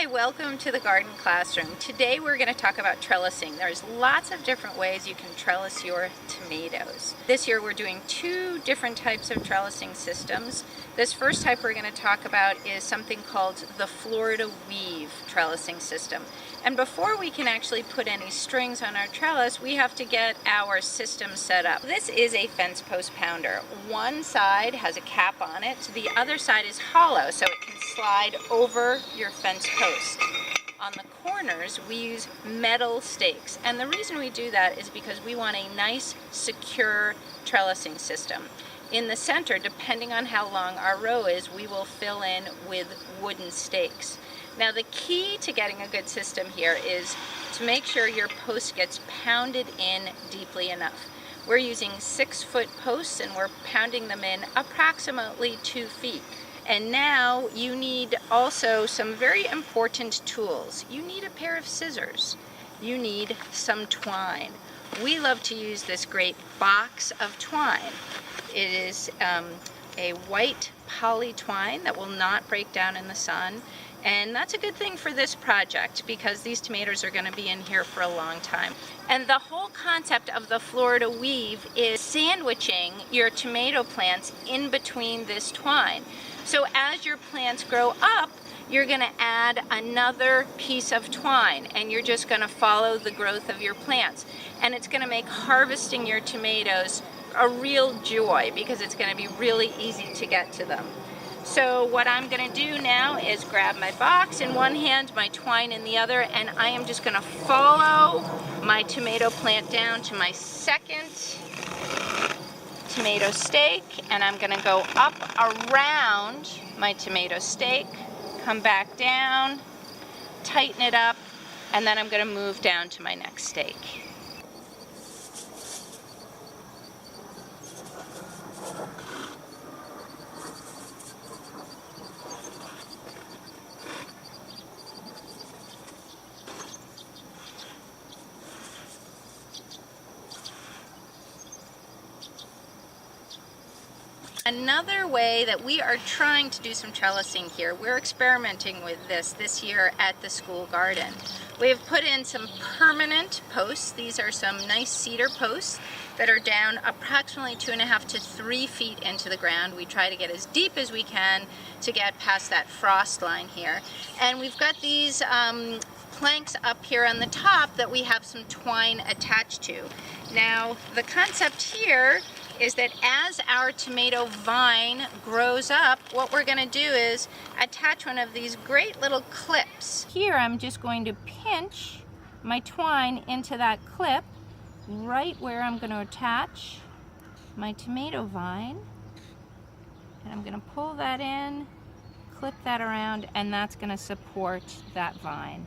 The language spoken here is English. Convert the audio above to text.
Hi, welcome to the garden classroom. Today we're going to talk about trellising. There's lots of different ways you can trellis your tomatoes. This year we're doing two different types of trellising systems. This first type we're going to talk about is something called the Florida weave trellising system. And before we can actually put any strings on our trellis, we have to get our system set up. This is a fence post pounder. One side has a cap on it, the other side is hollow, so it can slide over your fence post. On the corners, we use metal stakes, and the reason we do that is because we want a nice, secure trellising system. In the center, depending on how long our row is, we will fill in with wooden stakes. Now the key to getting a good system here is to make sure your post gets pounded in deeply enough. We're using 6-foot posts and we're pounding them in approximately 2 feet. And now you need also some very important tools. You need a pair of scissors. You need some twine. We love to use this great box of twine. It is a white poly twine that will not break down in the sun. And that's a good thing for this project because these tomatoes are going to be in here for a long time. And the whole concept of the Florida weave is sandwiching your tomato plants in between this twine. So as your plants grow up, you're going to add another piece of twine and you're just going to follow the growth of your plants. And it's going to make harvesting your tomatoes a real joy because it's going to be really easy to get to them. So what I'm going to do now is grab my box in one hand, my twine in the other, and I am just going to follow my tomato plant down to my second tomato stake, and I'm going to go up around my tomato stake, come back down, tighten it up, and then I'm going to move down to my next stake. Another way that we are trying to do some trellising here, we're experimenting with this year at the school garden. We have put in some permanent posts. These are some nice cedar posts that are down approximately 2.5 to 3 feet into the ground. We try to get as deep as we can to get past that frost line here. And we've got these planks up here on the top that we have some twine attached to. Now the concept here is that as our tomato vine grows up, what we're going to do is attach one of these great little clips. Here I'm just going to pinch my twine into that clip right where I'm going to attach my tomato vine, and I'm going to pull that in, clip that around, and that's going to support that vine.